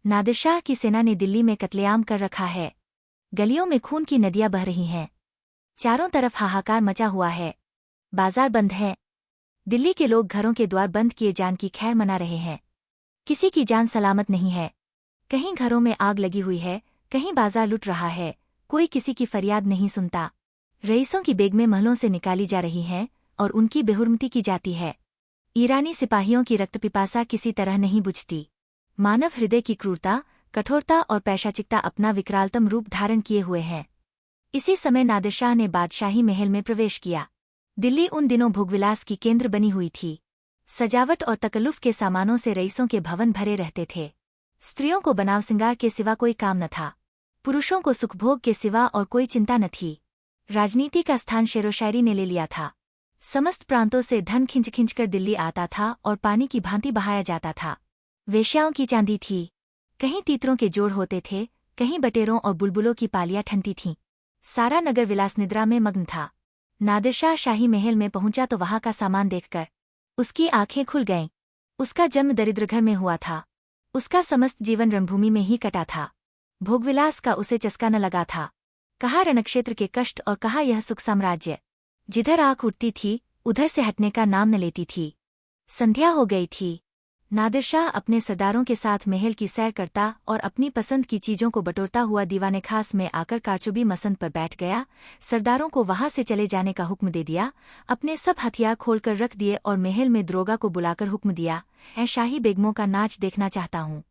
नादिरशाह की सेना ने दिल्ली में कत्लेआम कर रखा है। गलियों में खून की नदियां बह रही हैं। चारों तरफ हाहाकार मचा हुआ है। बाजार बंद है। दिल्ली के लोग घरों के द्वार बंद किए जान की खैर मना रहे हैं। किसी की जान सलामत नहीं है। कहीं घरों में आग लगी हुई है, कहीं बाजार लुट रहा है। कोई किसी की फरियाद नहीं सुनता। रईसों की बेगमें महलों से निकाली जा रही हैं और उनकी बेहुरमती की जाती है। ईरानी सिपाहियों की रक्तपिपासा किसी तरह नहीं बुझती। मानव हृदय की क्रूरता, कठोरता और पैशाचिकता अपना विकरालतम रूप धारण किए हुए हैं। इसी समय नादिरशाह ने बादशाही महल में प्रवेश किया। दिल्ली उन दिनों भोगविलास की केंद्र बनी हुई थी। सजावट और तकल्लुफ के सामानों से रईसों के भवन भरे रहते थे। स्त्रियों को बनाव सिंगार के सिवा कोई काम न था। पुरुषों को सुखभोग के सिवा और कोई चिंता न थी। राजनीति का स्थान शेरो शायरी ने ले लिया था। समस्त प्रांतों से धन खिंच खिंच कर दिल्ली आता था और पानी की भांति बहाया जाता था। वेश्याओं की चांदी थी। कहीं तीतरों के जोड़ होते थे, कहीं बटेरों और बुलबुलों की पालियां ठनती थीं। सारा नगर विलास निद्रा में मग्न था। नादिरशाह शाही महल में पहुंचा तो वहां का सामान देखकर उसकी आंखें खुल गईं। उसका जन्म दरिद्रघर में हुआ था। उसका समस्त जीवन रणभूमि में ही कटा था। भोगविलास का उसे चस्का न लगा था। कहाँ रणक्षेत्र के कष्ट और कहाँ यह सुख साम्राज्य। जिधर आँख उठती थी उधर से हटने का नाम न लेती थी। संध्या हो गई थी। नादिरशाह अपने सरदारों के साथ महल की सैर करता और अपनी पसंद की चीजों को बटोरता हुआ दीवाने खास में आकर कारचुबी मसंद पर बैठ गया। सरदारों को वहां से चले जाने का हुक्म दे दिया। अपने सब हथियार खोलकर रख दिए और महल में दरोगा को बुलाकर हुक्म दिया, ऐ शाही बेगमों का नाच देखना चाहता हूँ।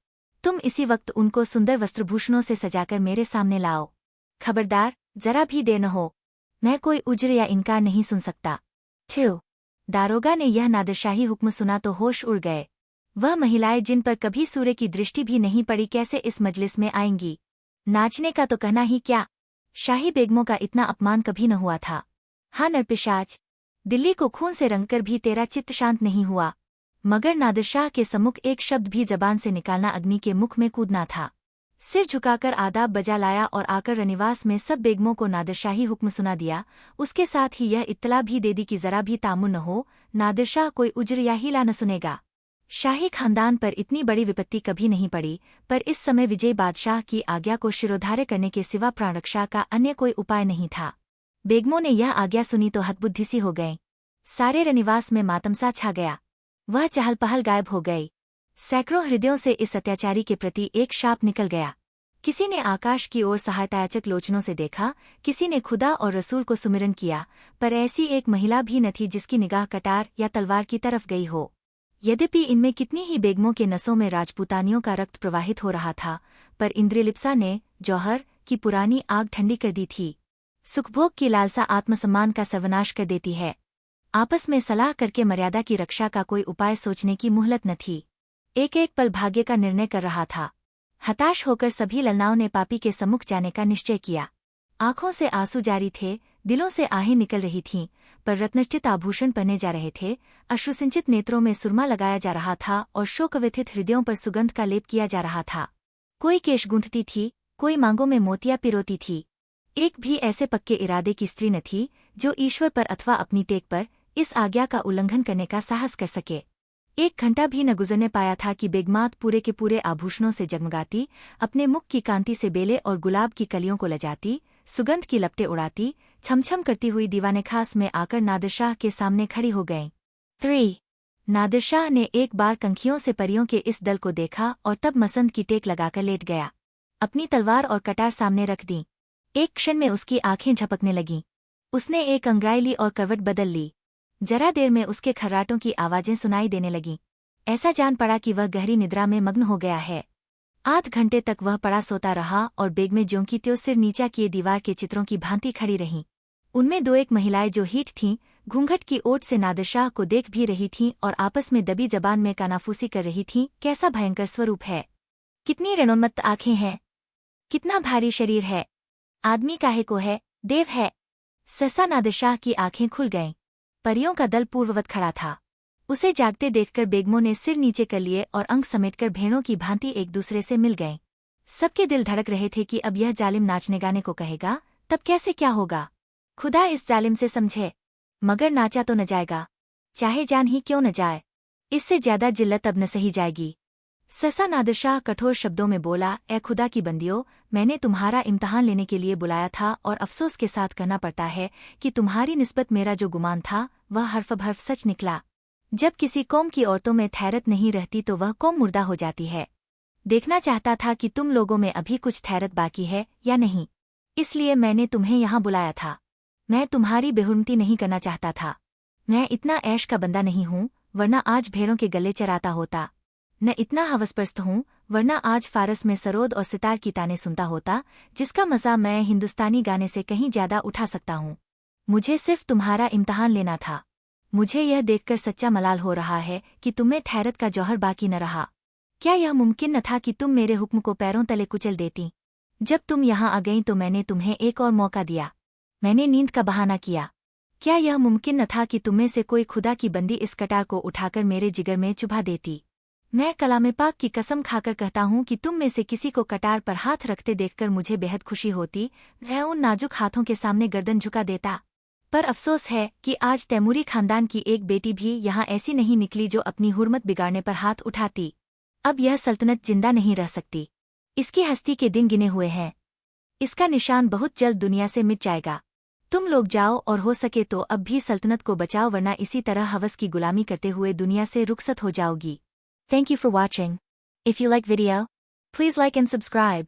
तुम इसी वक्त उनको सुंदर वस्त्रभूषणों से सजाकर मेरे सामने लाओ। खबरदार, जरा भी देर न हो। मैं कोई उज्र या इनकार नहीं सुन सकता। छो दारोगा ने यह नादिरशाही हुक्म सुना तो होश उड़ गए। वह महिलाएं जिन पर कभी सूर्य की दृष्टि भी नहीं पड़ी कैसे इस मजलिस में आएंगी। नाचने का तो कहना ही क्या। शाही बेगमों का इतना अपमान कभी न हुआ था। हाँ नरपिशाच, दिल्ली को खून से रंगकर भी तेरा चित्त शांत नहीं हुआ। मगर नादिरशाह के सम्मुख एक शब्द भी जबान से निकालना अग्नि के मुख में कूदना था। सिर झुकाकर आदाब बजा लाया और आकर रनिवास में सब बेगमों को नादिरशाही हुक्म सुना दिया। उसके साथ ही यह इत्तला भी दे दी कि जरा भी तामुन न हो, नादिरशाह कोई उज्र या हीला न सुनेगा। शाही खानदान पर इतनी बड़ी विपत्ति कभी नहीं पड़ी, पर इस समय विजय बादशाह की आज्ञा को शिरोधार्य करने के सिवा प्राणरक्षा का अन्य कोई उपाय नहीं था। बेगमों ने यह आज्ञा सुनी तो हतबुद्धि सी हो गईं। सारे रनिवास में मातमसा छा गया। वह चहल पहल गायब हो गई। सैकड़ों हृदयों से इस अत्याचारी के प्रति एक शाप निकल गया। किसी ने आकाश की ओर सहायतायाचक लोचनों से देखा, किसी ने खुदा और रसूल को सुमिरन किया, पर ऐसी एक महिला भी न थी जिसकी निगाह कटार या तलवार की तरफ गई हो। यद्यपि इनमें कितनी ही बेगमों के नसों में राजपूतानियों का रक्त प्रवाहित हो रहा था, पर इंद्रियलिप्सा ने जौहर की पुरानी आग ठंडी कर दी थी। सुखभोग की लालसा आत्मसम्मान का सर्वनाश कर देती है। आपस में सलाह करके मर्यादा की रक्षा का कोई उपाय सोचने की मुहलत न थी। एक एक पल भाग्य का निर्णय कर रहा था। हताश होकर सभी ललनाओं ने पापी के सम्मुख जाने का निश्चय किया। आंखों से आंसू जारी थे, दिलों से आहें निकल रही थीं, पर रत्नचित आभूषण पहने जा रहे थे। अश्रुसिंचित नेत्रों में सुरमा लगाया जा रहा था और शोकव्यथित हृदयों पर सुगंध का लेप किया जा रहा था। कोई केश गूंथती थी, कोई मांगों में मोतियां पिरोती थी। एक भी ऐसे पक्के इरादे की स्त्री न थी जो ईश्वर पर अथवा अपनी टेक पर इस आज्ञा का उल्लंघन करने का साहस कर सके। एक घंटा भी न गुजरने पाया था कि बेगमात पूरे के पूरे आभूषणों से जगमगाती, अपने मुख की कांति से बेले और गुलाब की कलियों को लजाती, सुगंध की लपटें उड़ाती, छमछम करती हुई दीवाने खास में आकर नादिरशाह के सामने खड़ी हो गईं। 3 नादिरशाह ने एक बार कंखियों से परियों के इस दल को देखा और तब मसंद की टेक लगाकर लेट गया। अपनी तलवार और कटार सामने रख दी। एक क्षण में उसकी आंखें झपकने लगीं। उसने एक अंगड़ाई ली और करवट बदल ली। जरा देर में उसके खर्राटों की आवाजें सुनाई देने लगीं। ऐसा जान पड़ा कि वह गहरी निद्रा में मग्न हो गया है। आध घंटे तक वह पड़ा सोता रहा और बेगमें ज्यों की त्यों सिर नीचा किए दीवार के चित्रों की भांति खड़ी रहीं। उनमें दो एक महिलाएं जो हीठ थीं, घूंघट की ओट से नादिरशाह को देख भी रही थीं और आपस में दबी जबान में कानाफूसी कर रही थीं। कैसा भयंकर स्वरूप है, कितनी रणोन्मत्त आंखें हैं, कितना भारी शरीर है, आदमी काहे को है, देव है। सहसा नादिरशाह की आंखें खुल गईं। परियों का दल पूर्ववत खड़ा था। उसे जागते देखकर बेगमों ने सिर नीचे कर लिए और अंग समेटकर भेड़ों की भांति एक दूसरे से मिल गईं। सबके दिल धड़क रहे थे कि अब यह जालिम नाचने गाने को कहेगा, तब कैसे क्या होगा। खुदा इस जालिम से समझे। मगर नाचा तो न जाएगा, चाहे जान ही क्यों न जाए। इससे ज्यादा जिल्लत अब न सही जाएगी। ससा नादिरशाह कठोर शब्दों में बोला, ए खुदा की बंदियों, मैंने तुम्हारा इम्तहान लेने के लिए बुलाया था और अफसोस के साथ कहना पड़ता है कि तुम्हारी निस्बत मेरा जो गुमान था वह हर्फ सच निकला। जब किसी कौम की औरतों में थैरत नहीं रहती तो वह कौम मुर्दा हो जाती है। देखना चाहता था कि तुम लोगों में अभी कुछ थैरत बाकी है या नहीं, इसलिए मैंने तुम्हें यहाँ बुलाया था। मैं तुम्हारी बेहुरमती नहीं करना चाहता था। मैं इतना ऐश का बंदा नहीं हूँ, वरना आज भेड़ों के गले चराता होता। न इतना हवसपरस्त हूँ, वरना आज फारस में सरोद और सितार की ताने सुनता होता, जिसका मजा मैं हिंदुस्तानी गाने से कहीं ज्यादा उठा सकता हूँ। मुझे सिर्फ तुम्हारा इम्तहान लेना था। मुझे यह देखकर सच्चा मलाल हो रहा है कि तुम्हें थैरत का जौहर बाकी न रहा। क्या यह मुमकिन न था कि तुम मेरे हुक्म को पैरों तले कुचल देती? जब तुम यहाँ आ गईं तो मैंने तुम्हें एक और मौका दिया। मैंने नींद का बहाना किया। क्या यह मुमकिन न था कि तुममें से कोई खुदा की बंदी इस कटार को उठाकर मेरे जिगर में चुभा देती? मैं कलाम पाक की कसम खाकर कहता हूँ कि तुम में से किसी को कटार पर हाथ रखते देखकर मुझे बेहद खुशी होती। मैं उन नाजुक हाथों के सामने गर्दन झुका देता। पर अफसोस है कि आज तैमूरी खानदान की एक बेटी भी यहाँ ऐसी नहीं निकली जो अपनी हुर्मत बिगाड़ने पर हाथ उठाती। अब यह सल्तनत जिंदा नहीं रह सकती। इसकी हस्ती के दिन गिने हुए हैं। इसका निशान बहुत जल्द दुनिया से मिट जाएगा। तुम लोग जाओ और हो सके तो अब भी सल्तनत को बचाओ, वरना इसी तरह हवस की गुलामी करते हुए दुनिया से रुखसत हो जाओगी। Thank you for watching. If you like video, please like and subscribe.